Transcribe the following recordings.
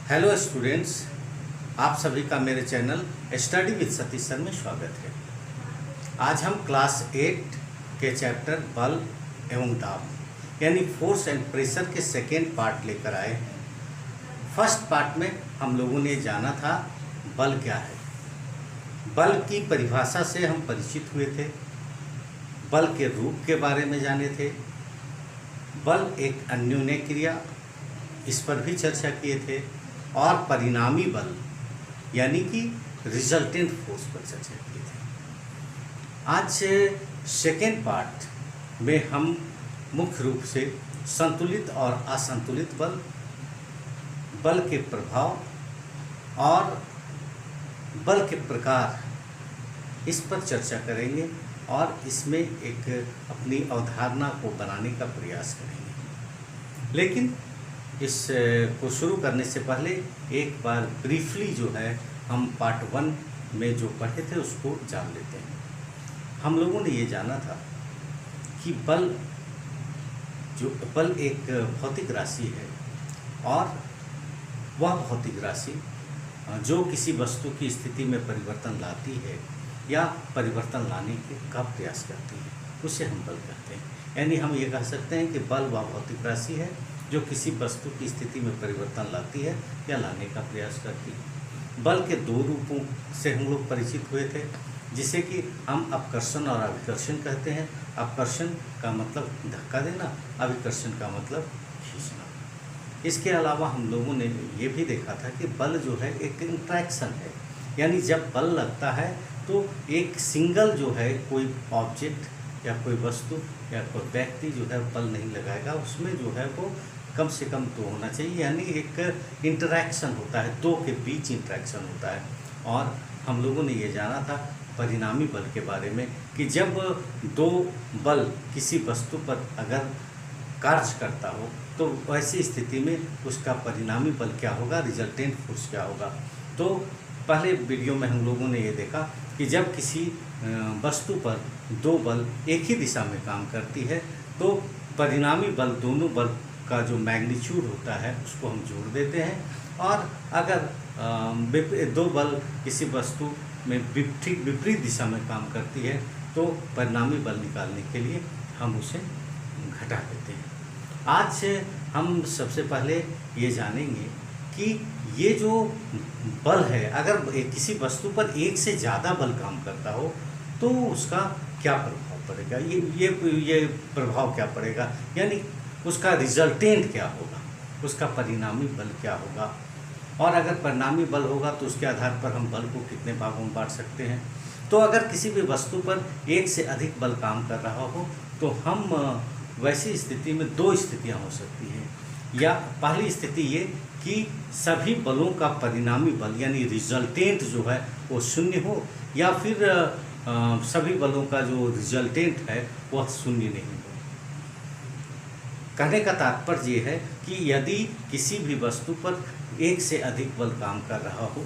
Hello students, आप सभी का मेरे channel study with Satish sir में स्वागत है। आज हम क्लास 8 के चैप्टर बल एवं दाब यानी फोर्स एंड प्रेशर के सेकेंड पार्ट लेकर आए हैं। फर्स्ट पार्ट में हम लोगों ने जाना था बल क्या है। बल की परिभाषा से हम परिचित हुए थे, बल के रूप के बारे में जाने थे, बल एक अन्योन्य क्रिया इस पर भी चर्चा किए थे और परिणामी बल यानी कि रिजल्टेंट फोर्स पर चर्चा किए थे। आज सेकेंड पार्ट में हम मुख्य रूप से संतुलित और असंतुलित बल, बल के प्रभाव और बल के प्रकार इस पर चर्चा करेंगे और इसमें एक अपनी अवधारणा को बनाने का प्रयास करेंगे। लेकिन इस को शुरू करने से पहले एक बार ब्रीफली जो है हम पार्ट 1 में जो पढ़े थे उसको जान लेते हैं। हम लोगों ने ये जाना था कि बल एक भौतिक राशि है और वह भौतिक राशि जो किसी वस्तु की स्थिति में परिवर्तन लाती है या परिवर्तन लाने का प्रयास करती है उसे हम बल कहते हैं। यानी हम ये कह सकते हैं कि बल वह भौतिक राशि है जो किसी वस्तु की स्थिति में परिवर्तन लाती है या लाने का प्रयास करती है। बल के दो रूपों से हम लोग परिचित हुए थे, जिसे कि हम अपकर्षण और अभिकर्षण कहते हैं। अपकर्षण का मतलब धक्का देना, अभिकर्षण का मतलब खींचना। इसके अलावा हम लोगों ने ये भी देखा था कि बल जो है एक इंट्रैक्शन है, यानी जब बल लगता है तो एक सिंगल जो है कोई ऑब्जेक्ट या कोई वस्तु या कोई व्यक्ति जो है बल नहीं लगाएगा, उसमें जो है वो कम से कम दो होना चाहिए, यानी एक इंटरैक्शन होता है, दो के बीच इंटरैक्शन होता है। और हम लोगों ने ये जाना था परिणामी बल के बारे में कि जब दो बल किसी वस्तु पर अगर कार्य करता हो तो वैसी स्थिति में उसका परिणामी बल क्या होगा, रिजल्टेंट फोर्स क्या होगा। तो पहले वीडियो में हम लोगों ने ये देखा कि जब किसी वस्तु पर दो बल एक ही दिशा में काम करती है तो परिणामी बल, दोनों बल का जो मैग्नीट्यूड होता है उसको हम जोड़ देते हैं। और अगर दो बल किसी वस्तु में विपरीत दिशा में काम करती है तो परिणामी बल निकालने के लिए हम उसे घटा देते हैं। आज हम सबसे पहले ये जानेंगे कि ये जो बल है, अगर किसी वस्तु पर एक से ज़्यादा बल काम करता हो तो उसका क्या प्रभाव पड़ेगा, ये प्रभाव क्या पड़ेगा, यानी उसका रिजल्टेंट क्या होगा, उसका परिणामी बल क्या होगा। और अगर परिणामी बल होगा तो उसके आधार पर हम बल को कितने भागों में बांट सकते हैं। तो अगर किसी भी वस्तु पर एक से अधिक बल काम कर रहा हो तो हम वैसी स्थिति में दो स्थितियां हो सकती हैं। या पहली स्थिति ये कि सभी बलों का परिणामी बल यानी रिजल्टेंट जो है वो शून्य हो, या फिर सभी बलों का जो रिजल्टेंट है वह शून्य नहीं हो। कहने का तात्पर्य ये है कि यदि किसी भी वस्तु पर एक से अधिक बल काम कर रहा हो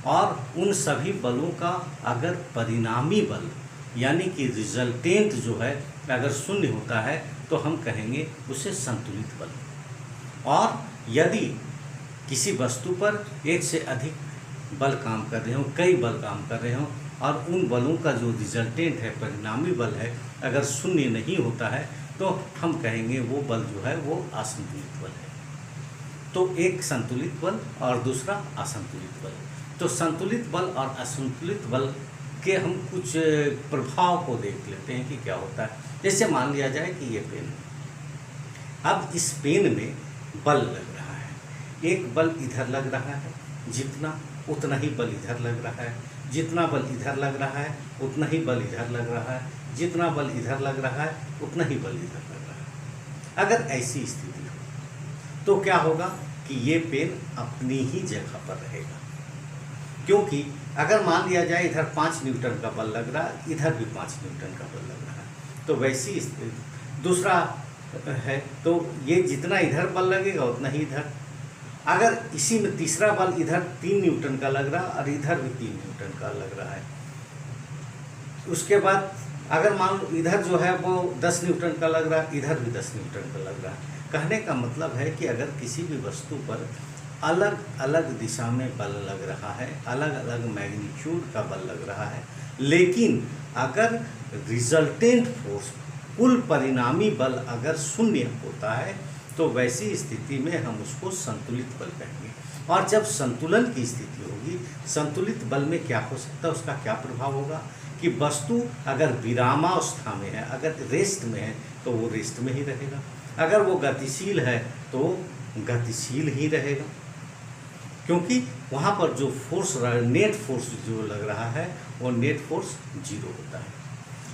और उन सभी बलों का अगर परिणामी बल यानी कि रिजल्टेंट जो है अगर शून्य होता है तो हम कहेंगे उसे संतुलित बल। और यदि किसी वस्तु पर एक से अधिक बल काम कर रहे हों, कई बल काम कर रहे हों और उन बलों का जो रिजल्टेंट है, परिणामी बल है, अगर शून्य नहीं होता है तो हम कहेंगे वो बल जो है वो असंतुलित बल है। तो एक संतुलित बल और दूसरा असंतुलित बल। तो संतुलित बल और असंतुलित बल के हम कुछ प्रभाव को देख लेते हैं कि क्या होता है। जैसे मान लिया जाए कि ये पेन है, अब इस पेन में बल लग रहा है, एक बल इधर लग रहा है जितना, उतना ही बल इधर लग रहा है, जितना बल इधर लग रहा है उतना ही बल इधर लग रहा है, जितना बल इधर लग रहा है उतना ही बल इधर लग रहा है। अगर ऐसी स्थिति हो तो क्या होगा कि ये पेन अपनी ही जगह पर रहेगा, क्योंकि अगर मान लिया जाए इधर 5 न्यूटन का बल लग रहा है, इधर भी 5 न्यूटन का बल लग रहा है, तो वैसी स्थिति दूसरा है तो ये जितना इधर बल लगेगा उतना ही इधर। अगर इसी में तीसरा बल इधर 3 न्यूटन का लग रहा और इधर भी 3 न्यूटन का लग रहा है, उसके बाद अगर मान लो इधर जो है वो 10 न्यूटन का लग रहा है, इधर भी 10 न्यूटन का लग रहा है। कहने का मतलब है कि अगर किसी भी वस्तु पर अलग अलग दिशा में बल लग रहा है, अलग अलग मैग्नीट्यूड का बल लग रहा है, लेकिन अगर रिजल्टेंट फोर्स, कुल परिणामी बल अगर शून्य होता है तो वैसी स्थिति में हम उसको संतुलित बल कहेंगे। और जब संतुलन की स्थिति होगी, संतुलित बल में क्या हो सकता है, उसका क्या प्रभाव होगा कि वस्तु अगर विरामावस्था में है, अगर रेस्ट में है तो वो रेस्ट में ही रहेगा, अगर वो गतिशील है तो गतिशील ही रहेगा, क्योंकि वहाँ पर जो फोर्स, नेट फोर्स जो लग रहा है वो नेट फोर्स जीरो होता है।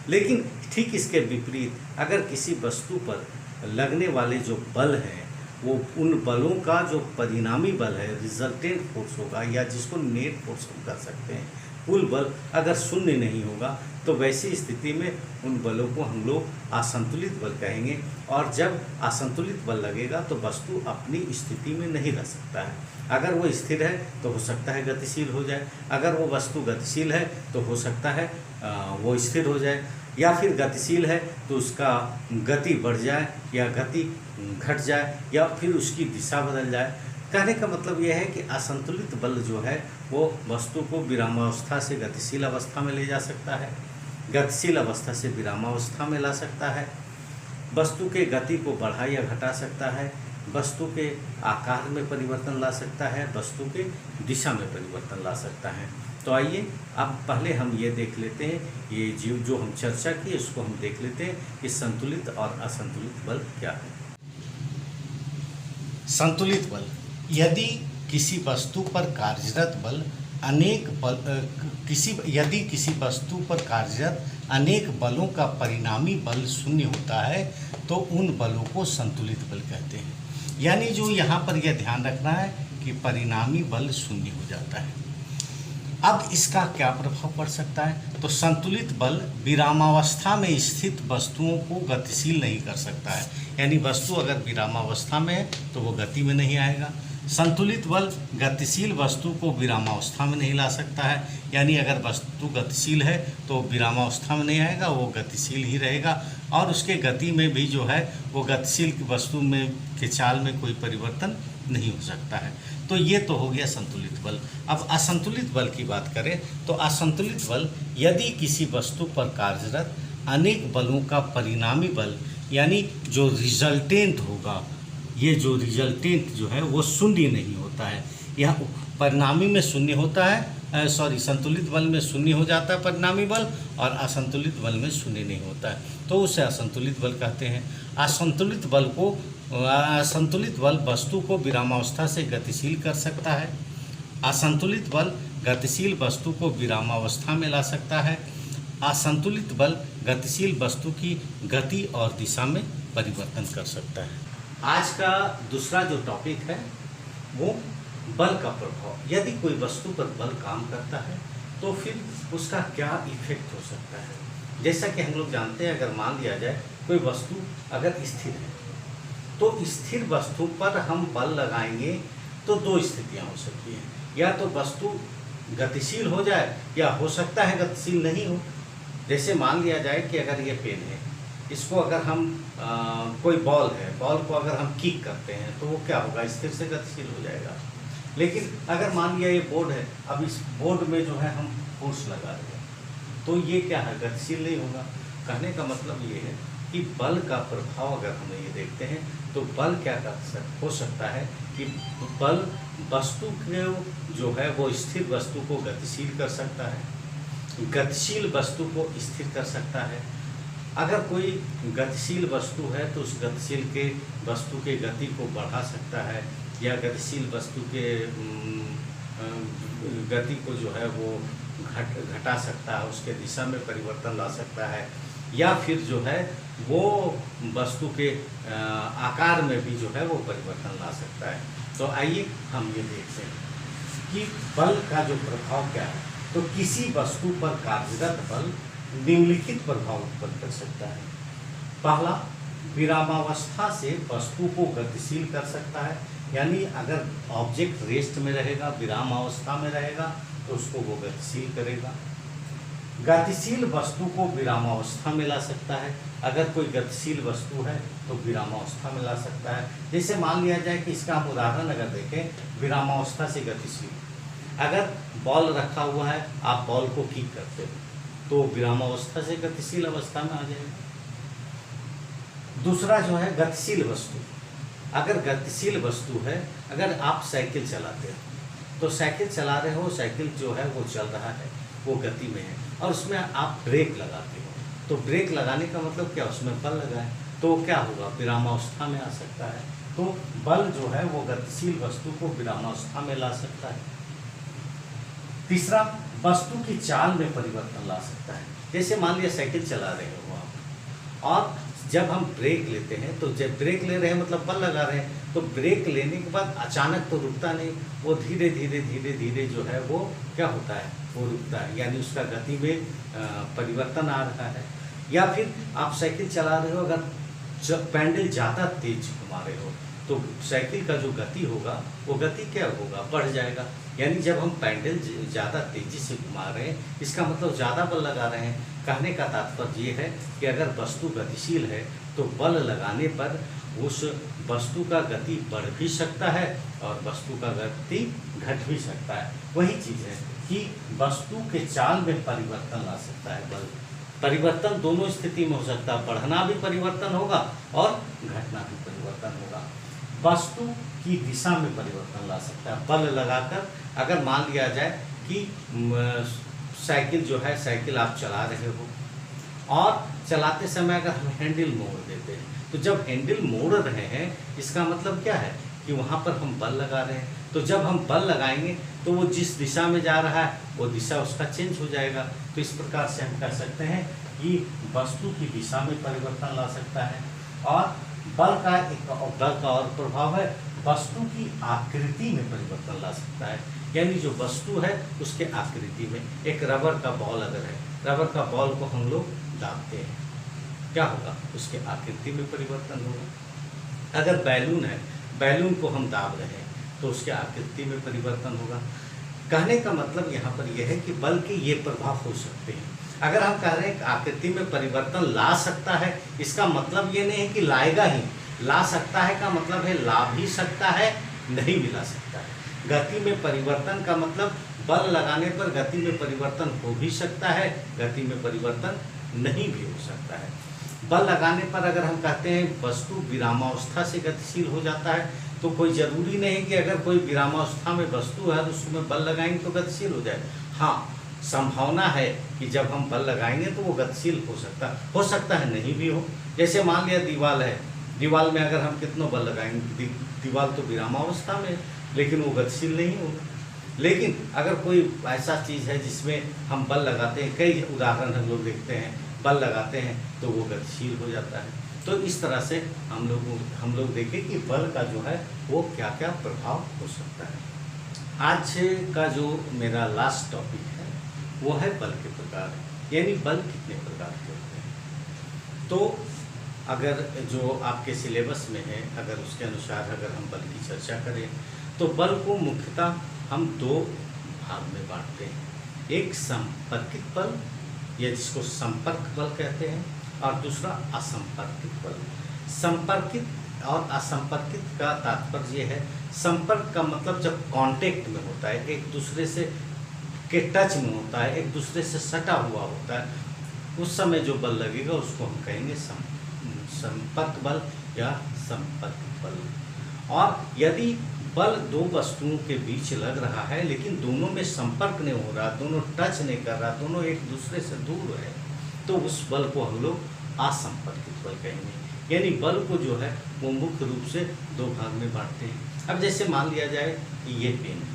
लेकिन ठीक इसके विपरीत अगर किसी वस्तु पर लगने वाले जो बल हैं वो उन बलों का जो परिणामी बल है, रिजल्टेंट फोर्स होगा, या जिसको नेट फोर्स हम कर सकते हैं, कुल बल अगर शून्य नहीं होगा तो वैसी स्थिति में उन बलों को हम लोग असंतुलित बल कहेंगे। और जब असंतुलित बल लगेगा तो वस्तु अपनी स्थिति में नहीं रह सकता है। अगर वो स्थिर है तो हो सकता है गतिशील हो जाए, अगर वो वस्तु गतिशील है तो हो सकता है वो स्थिर हो जाए, या फिर गतिशील है तो उसका गति बढ़ जाए या गति घट जाए या फिर उसकी दिशा बदल जाए। कहने का मतलब यह है कि असंतुलित बल जो है वो वस्तु को विरामावस्था से गतिशील अवस्था में ले जा सकता है, गतिशील अवस्था से विरामावस्था में ला सकता है, वस्तु के गति को बढ़ा या घटा सकता है, वस्तु के आकार में परिवर्तन ला सकता है, वस्तु के दिशा में परिवर्तन ला सकता है। तो आइए अब पहले हम ये देख लेते हैं, ये जो हम चर्चा की इसको हम देख लेते हैं कि संतुलित और असंतुलित बल क्या है। संतुलित बल, यदि किसी वस्तु पर कार्यरत बल यदि किसी वस्तु पर कार्यरत अनेक बलों का परिणामी बल शून्य होता है तो उन बलों को संतुलित बल कहते हैं। यानी जो यहाँ पर यह ध्यान रखना है कि परिणामी बल शून्य हो जाता है। अब इसका क्या प्रभाव पड़ सकता है, तो संतुलित बल विरामावस्था में स्थित वस्तुओं को गतिशील नहीं कर सकता है। यानी वस्तु अगर विरामावस्था में है तो वो गति में नहीं आएगा। संतुलित बल गतिशील वस्तु को विरामावस्था में नहीं ला सकता है, यानी अगर वस्तु गतिशील है तो विरामावस्था में नहीं आएगा, वो गतिशील ही रहेगा और उसके गति में भी जो है वो गतिशील वस्तु में के चाल में कोई परिवर्तन नहीं हो सकता है। तो ये तो हो गया संतुलित बल। अब असंतुलित बल की बात करें तो असंतुलित बल यदि किसी वस्तु पर कार्यरत अनेक बलों का परिणामी बल, यानी जो रिजल्टेंट होगा, ये जो रिजल्टेंट जो है वो शून्य नहीं होता है। यह परिणामी में शून्य होता है, संतुलित बल में शून्य हो जाता है परिणामी बल, और असंतुलित बल में शून्य नहीं होता है, तो उसे असंतुलित बल कहते हैं। असंतुलित बल वस्तु को विरामावस्था से गतिशील कर सकता है। असंतुलित बल गतिशील वस्तु को विरामावस्था में ला सकता है। असंतुलित बल गतिशील वस्तु की गति और दिशा में परिवर्तन कर सकता है। आज का दूसरा जो टॉपिक है वो बल का प्रभाव। यदि कोई वस्तु पर बल काम करता है तो फिर उसका क्या इफेक्ट हो सकता है। जैसा कि हम लोग जानते हैं, अगर मान लिया जाए कोई वस्तु अगर स्थिर है तो स्थिर वस्तु पर हम बल लगाएंगे तो दो स्थितियां हो सकती हैं, या तो वस्तु गतिशील हो जाए या हो सकता है गतिशील नहीं हो। जैसे मान लिया जाए कि अगर ये पेन है, इसको अगर हम कोई बॉल है, बॉल को अगर हम किक करते हैं तो वो क्या होगा, स्थिर से गतिशील हो जाएगा। लेकिन अगर मान लिया ये बोर्ड है, अब इस बोर्ड में जो है हम फोर्स लगा रहे हैं तो ये क्या है, गतिशील नहीं होगा। कहने का मतलब ये है कि बल का प्रभाव अगर हम ये देखते हैं तो बल क्या हो सकता है कि बल वस्तु को जो है वो स्थिर वस्तु को गतिशील कर सकता है, गतिशील वस्तु को स्थिर कर सकता है। अगर कोई गतिशील वस्तु है तो उस गतिशील के वस्तु के गति को बढ़ा सकता है, या गतिशील वस्तु के गति को जो है वो घटा सकता है, उसके दिशा में परिवर्तन ला सकता है, या फिर जो है वो वस्तु के आकार में भी जो है वो परिवर्तन ला सकता है। तो आइए हम ये देखते हैं कि बल का जो प्रभाव क्या है। तो किसी वस्तु पर कार्यरत बल निम्नलिखित प्रभाव उत्पन्न कर सकता है। पहला, विरामावस्था से वस्तु को गतिशील कर सकता है, यानी अगर ऑब्जेक्ट रेस्ट में रहेगा, विरामावस्था में रहेगा तो उसको वो गतिशील करेगा। गतिशील वस्तु को विरामावस्था में ला सकता है। अगर कोई गतिशील वस्तु है तो विरामावस्था में ला सकता है। जैसे मान लिया जाए कि इसका हम उदाहरण अगर देखें, विरामावस्था से गतिशील, अगर बॉल रखा हुआ है, आप बॉल को किक करते हो तो विरामावस्था से गतिशील अवस्था में आ जाएगा। दूसरा जो है गतिशील वस्तु, अगर गतिशील वस्तु है, अगर आप साइकिल चलाते हो तो साइकिल चला रहे हो, साइकिल जो है वो चल रहा है, वो गति में है, और उसमें आप ब्रेक लगाते हो, तो ब्रेक लगाने का मतलब क्या, उसमें बल लगाए, तो क्या होगा, विरामावस्था में आ सकता है। तो बल जो है वो गतिशील वस्तु को विरामावस्था में ला सकता है। तीसरा, वस्तु की चाल में परिवर्तन ला सकता है। जैसे मान लिया साइकिल चला रहे हो आप, और जब हम ब्रेक लेते हैं, तो जब ब्रेक ले रहे हैं मतलब बल लगा रहे हैं, तो ब्रेक लेने के बाद अचानक तो रुकता नहीं, वो धीरे धीरे धीरे धीरे जो है वो क्या होता है, वो रुकता है, यानी उसका गति में परिवर्तन आ रहा है। या फिर आप साइकिल चला रहे हो, अगर जब पैडल ज़्यादा तेज घुमा रहे हो तो साइकिल का जो गति होगा वो गति क्या होगा, बढ़ जाएगा। यानी जब हम पैडल ज़्यादा तेज़ी से घुमा रहे हैं, इसका मतलब ज़्यादा बल लगा रहे हैं। कहने का तात्पर्य ये है कि अगर वस्तु गतिशील है तो बल लगाने पर उस वस्तु का गति बढ़ भी सकता है और वस्तु का गति घट भी सकता है। वही चीज़ है कि वस्तु के चाल में परिवर्तन ला सकता है बल। परिवर्तन दोनों स्थिति में हो सकता है, बढ़ना भी परिवर्तन होगा और घटना भी परिवर्तन होगा। वस्तु की दिशा में परिवर्तन ला सकता है बल लगाकर। अगर मान लिया जाए कि साइकिल जो है, साइकिल आप चला रहे हो और चलाते समय अगर हम हैंडल मोड़ देते हैं, तो जब हैंडल मोड़ रहे हैं इसका मतलब क्या है कि वहाँ पर हम बल लगा रहे हैं। तो जब हम बल लगाएंगे तो वो जिस दिशा में जा रहा है वो दिशा उसका चेंज हो जाएगा। तो इस प्रकार से हम कह सकते हैं कि वस्तु की दिशा में परिवर्तन ला सकता है। और बल का और प्रभाव है, वस्तु की आकृति में परिवर्तन ला सकता है। यानी जो वस्तु है उसके आकृति में, एक रबर का बॉल अगर है, रबर का बॉल को हम लोग दाबते हैं, क्या होगा, उसके आकृति में परिवर्तन होगा। अगर बैलून है, बैलून को हम दाब रहे हैं तो उसके आकृति में परिवर्तन होगा। कहने का मतलब यहाँ पर यह है कि बल के ये प्रभाव हो सकते हैं। अगर हम कह रहे हैं कि आकृति में परिवर्तन ला सकता है, इसका मतलब ये नहीं है कि लाएगा ही, ला सकता है का मतलब है ला भी सकता है, नहीं भी ला सकता है। गति में परिवर्तन का मतलब बल लगाने पर गति में परिवर्तन हो भी सकता है, गति में परिवर्तन नहीं भी हो सकता है। बल लगाने पर अगर हम कहते हैं वस्तु विरामावस्था से गतिशील हो जाता है, तो कोई ज़रूरी नहीं है कि अगर कोई विरामावस्था में वस्तु है तो उसमें बल लगाएंगे तो गतिशील हो जाए। हाँ, संभावना है कि जब हम बल लगाएंगे तो वो गतिशील हो सकता है नहीं भी हो। जैसे मान लिया दीवार है, दीवार में अगर हम कितना बल लगाएंगे, दीवार तो विरामावस्था में, लेकिन वो गतिशील नहीं होगा। लेकिन अगर कोई ऐसा चीज़ है जिसमें हम बल लगाते हैं, कई उदाहरण हम लोग देखते हैं, बल लगाते हैं तो वो गतिशील हो जाता है। तो इस तरह से हम लोग देखें कि बल का जो है वो क्या क्या प्रभाव हो सकता है। आज का जो मेरा लास्ट टॉपिक है वो है बल के प्रकार, यानी बल कितने प्रकार के होते हैं। तो अगर जो आपके सिलेबस में है, अगर उसके अनुसार अगर हम बल की चर्चा करें तो बल को मुख्यतः हम दो भाग में बांटते हैं। एक संपर्कित बल, या जिसको संपर्क बल कहते हैं, और दूसरा असंपर्कित बल। संपर्कित और असंपर्कित का तात्पर्य है, संपर्क का मतलब जब कांटेक्ट में होता है, एक दूसरे से के टच में होता है, एक दूसरे से सटा हुआ होता है, उस समय जो बल लगेगा उसको हम कहेंगे संपर्क बल या संपर्कित बल। और यदि बल दो वस्तुओं के बीच लग रहा है लेकिन दोनों में संपर्क नहीं हो रहा, दोनों टच नहीं कर रहा, दोनों एक दूसरे से दूर है, तो उस बल को हम लोग असंपर्कित बल कहेंगे। यानी बल को जो है वो मुख्य रूप से दो भाग में बांटते हैं। अब जैसे मान लिया जाए कि ये पेन है,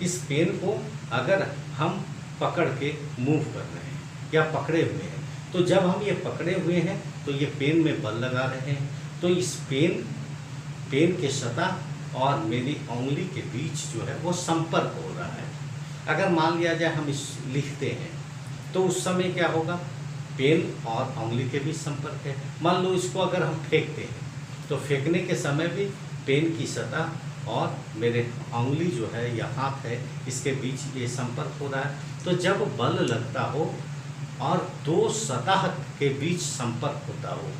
इस पेन को अगर हम पकड़ के मूव कर रहे हैं या पकड़े हुए हैं, तो जब हम ये पकड़े हुए हैं तो ये पेन में बल लगा रहे हैं, तो इस पेन के सतह और मेरी उंगली के बीच जो है वो संपर्क हो रहा है। अगर मान लिया जाए हम इस लिखते हैं तो उस समय क्या होगा, पेन और उंगली के बीच संपर्क है। मान लो इसको अगर हम फेंकते हैं तो फेंकने के समय भी पेन की सतह और मेरे उंगली जो है या हाथ है, इसके बीच ये संपर्क हो रहा है। तो जब बल लगता हो और दो सतह के बीच संपर्क होता हो,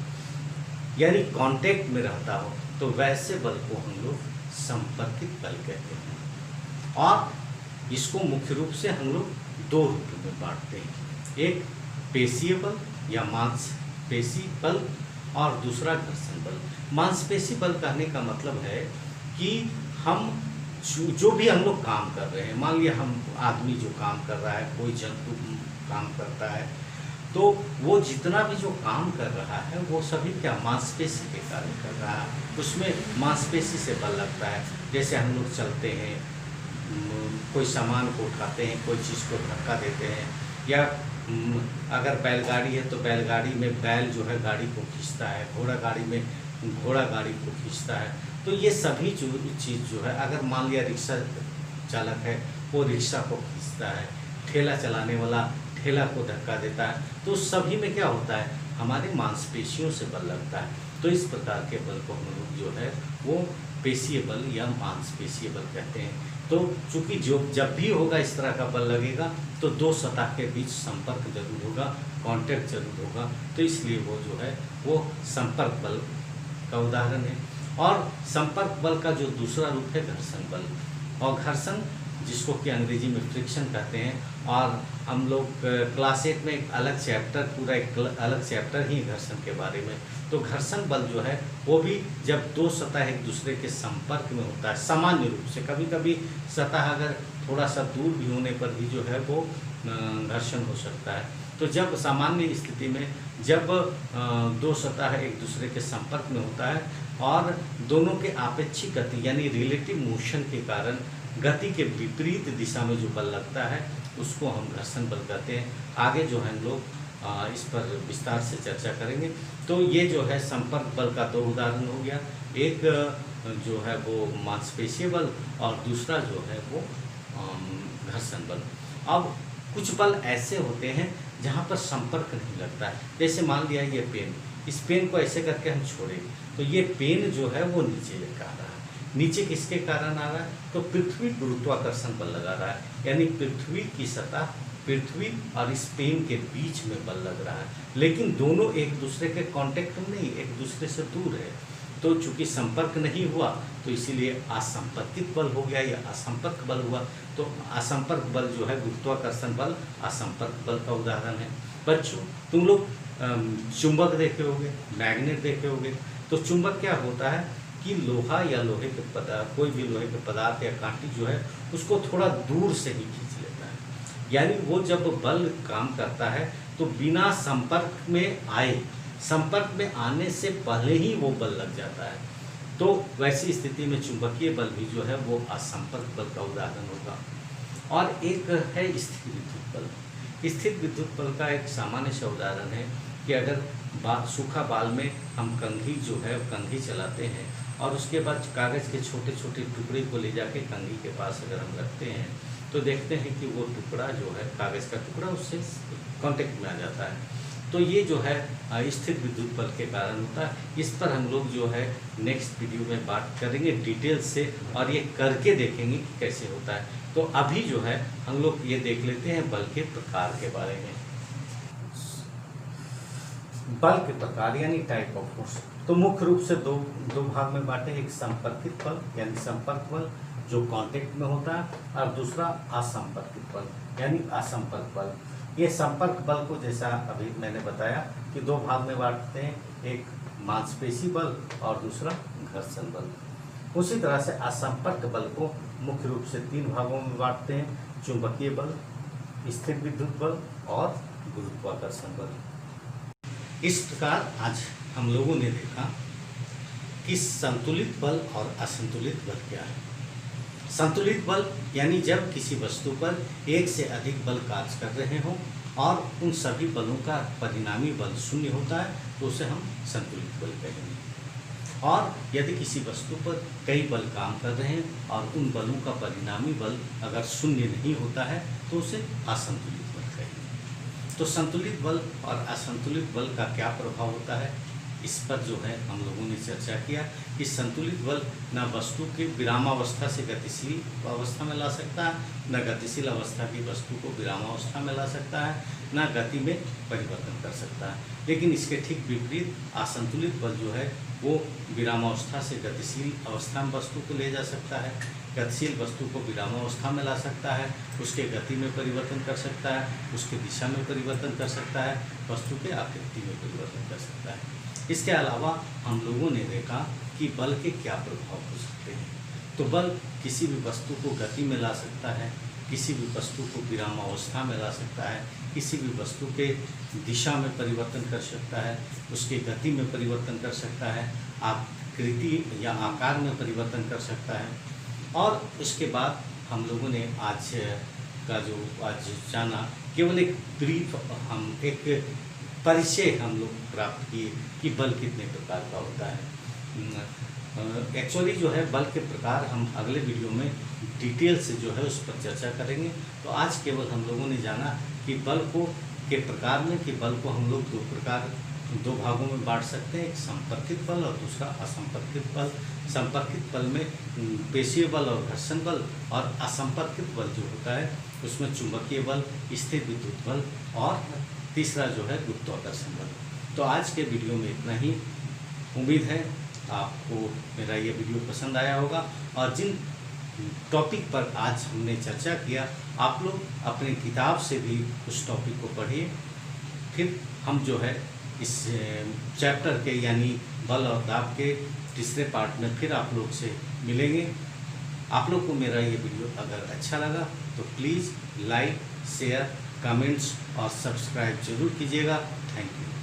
यानी कांटेक्ट में रहता हो, तो वैसे बल को हम लोग संपर्कित बल कहते हैं। और इसको मुख्य रूप से हम लोग दो रूपों में बांटते हैं, एक पेशीय बल या मांसपेशी बल और दूसरा घर्षण बल। मांसपेशी बल कहने का मतलब है कि हम जो भी हम लोग काम कर रहे हैं, मान लिया हम आदमी जो काम कर रहा है, कोई जंतु काम करता है, तो वो जितना भी जो काम कर रहा है वो सभी क्या मांसपेशी के कारण कर रहा है, उसमें मांसपेशी से बल लगता है। जैसे हम लोग चलते हैं, कोई सामान को उठाते हैं, कोई चीज़ को धक्का देते हैं, या अगर बैलगाड़ी है तो बैलगाड़ी में बैल जो है गाड़ी को खींचता है, घोड़ा गाड़ी में घोड़ा गाड़ी को खींचता है। तो ये सभी चीज़ जो है, अगर मान लिया रिक्शा चालक है वो रिक्शा को खींचता है, ठेला चलाने वाला ठेला को धक्का देता है, तो सभी में क्या होता है, हमारे मांसपेशियों से बल लगता है। तो इस प्रकार के बल को हम लोग जो है वो पेशीय बल या मांसपेशीय बल कहते हैं। तो चूंकि जब भी होगा इस तरह का बल लगेगा तो दो सतह के बीच संपर्क जरूर होगा, कांटेक्ट जरूर होगा, तो इसलिए वो जो है वो संपर्क बल का उदाहरण है। और संपर्क बल का जो दूसरा रूप है घर्षण बल, और घर्षण जिसको कि अंग्रेजी में फ्रिक्शन कहते हैं, और हम लोग क्लास 8 में एक अलग चैप्टर, पूरा एक अलग चैप्टर ही घर्षण के बारे में। तो घर्षण बल जो है वो भी जब दो सतह एक दूसरे के संपर्क में होता है, सामान्य रूप से, कभी कभी सतह अगर थोड़ा सा दूर भी होने पर भी जो है वो घर्षण हो सकता है। तो जब सामान्य स्थिति में जब दो सतह एक दूसरे के संपर्क में होता है और दोनों के आपेक्षिक गति यानी रिलेटिव मोशन के कारण गति के विपरीत दिशा में जो बल लगता है उसको हम घर्षण बल कहते हैं। आगे जो है हम लोग इस पर विस्तार से चर्चा करेंगे। तो ये जो है संपर्क बल का दो उदाहरण हो गया, एक जो है वो मांसपेशीय बल और दूसरा जो है वो घर्षण बल। अब कुछ बल ऐसे होते हैं जहाँ पर संपर्क नहीं लगता है, जैसे मान लिया ये पेन, इस पेन को ऐसे करके हम छोड़ें तो ये पेन जो है वो नीचे लगा रहा है। नीचे किसके कारण आ रहा है, तो पृथ्वी गुरुत्वाकर्षण बल लगा रहा है, यानी पृथ्वी की सतह, पृथ्वी और इस पेन के बीच में बल लग रहा है, लेकिन दोनों एक दूसरे के कांटेक्ट में नहीं, एक दूसरे से दूर है। तो चूंकि संपर्क नहीं हुआ तो इसीलिए असंपर्कित बल हो गया या असंपर्क बल हुआ। तो असंपर्क बल जो है गुरुत्वाकर्षण बल असंपर्क बल का उदाहरण है। बच्चों तुम लोग चुंबक देखे होंगे, मैग्नेट देखे होंगे। तो चुंबक क्या होता है कि लोहा या लोहे के पदार्थ, कोई भी लोहे के पदार्थ या कांटी जो है उसको थोड़ा दूर से ही खींच लेता है, यानी वो जब बल काम करता है तो बिना संपर्क में आए, संपर्क में आने से पहले ही वो बल लग जाता है। तो वैसी स्थिति में चुंबकीय बल भी जो है वो असंपर्क बल का उदाहरण होगा। और एक है स्थिर विद्युत बल। स्थिर विद्युत बल का एक सामान्य सा उदाहरण है कि अगर सूखा बाल में हम कंघी जो है कंघी चलाते हैं और उसके बाद कागज़ के छोटे छोटे टुकड़े को ले जाके कंघी के पास अगर हम रखते हैं तो देखते हैं कि वो टुकड़ा जो है कागज़ का टुकड़ा उससे कांटेक्ट में आ जाता है। तो ये जो है स्थिर विद्युत बल के कारण होता है। इस पर हम लोग जो है नेक्स्ट वीडियो में बात करेंगे डिटेल से और ये करके देखेंगे कि कैसे होता है। तो अभी जो है हम लोग ये देख लेते हैं बल के प्रकार के बारे में। बल के प्रकार यानी टाइप ऑफ फोर्स, तो मुख्य रूप से दो भाग में बांटे, एक संपर्कित बल यानी संपर्क बल जो कांटेक्ट में होता है और दूसरा असंपर्कित बल यानी असंपर्क बल। ये संपर्क बल को जैसा अभी मैंने बताया कि दो भाग में बांटते हैं, एक मांसपेशी बल और दूसरा घर्षण बल। उसी तरह से असंपर्क बल को मुख्य रूप से तीन भागों में बांटते हैं, चुंबकीय बल, स्थिर विद्युत बल और गुरुत्वाकर्षण बल। इस प्रकार आज हम लोगों ने देखा कि संतुलित बल और असंतुलित बल क्या है। संतुलित बल यानी जब किसी वस्तु पर एक से अधिक बल कार्य कर रहे हों और उन सभी बलों का परिणामी बल शून्य होता है तो उसे हम संतुलित बल कहेंगे। और यदि किसी वस्तु पर कई बल काम कर रहे हैं और उन बलों का परिणामी बल अगर शून्य नहीं होता है तो उसे असंतुलित बल कहेंगे। तो संतुलित बल और असंतुलित बल का क्या प्रभाव होता है इस पर जो है हम लोगों ने चर्चा किया कि संतुलित बल न वस्तु के विरामावस्था से गतिशील अवस्था में ला सकता है, न गतिशील अवस्था की वस्तु को विरामावस्था में ला सकता है, न गति में परिवर्तन कर सकता है। लेकिन इसके ठीक विपरीत असंतुलित बल जो है वो विरामावस्था से गतिशील अवस्था में वस्तु को ले जा सकता है, गतिशील वस्तु को विरामावस्था में ला सकता है, उसके गति में परिवर्तन कर सकता है, उसके दिशा में परिवर्तन कर सकता है, वस्तु के आकृति में परिवर्तन कर सकता है। इसके अलावा हम लोगों ने देखा कि बल के क्या प्रभाव हो सकते हैं। तो बल किसी भी वस्तु को गति में ला सकता है, किसी भी वस्तु को विरामावस्था में ला सकता है, किसी भी वस्तु के दिशा में परिवर्तन कर सकता है, उसके गति में परिवर्तन कर सकता है, आकृति या आकार में परिवर्तन कर सकता है। और उसके बाद हम लोगों ने आज का जो आज जाना, केवल एक ब्रीफ हम एक परिचय हम लोग प्राप्त किए कि बल कितने प्रकार का होता है। एक्चुअली जो है बल के प्रकार हम अगले वीडियो में डिटेल से जो है उस पर चर्चा करेंगे। तो आज केवल हम लोगों ने जाना कि बल को के प्रकार में कि बल को हम लोग दो भागों में बांट सकते हैं, एक संपर्कित बल और दूसरा असंपर्कित बल। संपर्कित बल में पेशीय बल और घर्षण बल, और असंपर्कित बल जो होता है उसमें चुंबकीय बल, स्थिर विद्युत बल और तीसरा जो है गुरुत्वाकर्षण बल। तो आज के वीडियो में इतना ही। उम्मीद है आपको मेरा ये वीडियो पसंद आया होगा, और जिन टॉपिक पर आज हमने चर्चा किया आप लोग अपनी किताब से भी उस टॉपिक को पढ़िए। फिर हम जो है इस चैप्टर के यानी बल और दाब के तीसरे पार्ट में फिर आप लोग से मिलेंगे। आप लोग को मेरा ये वीडियो अगर अच्छा लगा तो प्लीज़ लाइक, शेयर, कमेंट्स और सब्सक्राइब जरूर कीजिएगा। Thank you.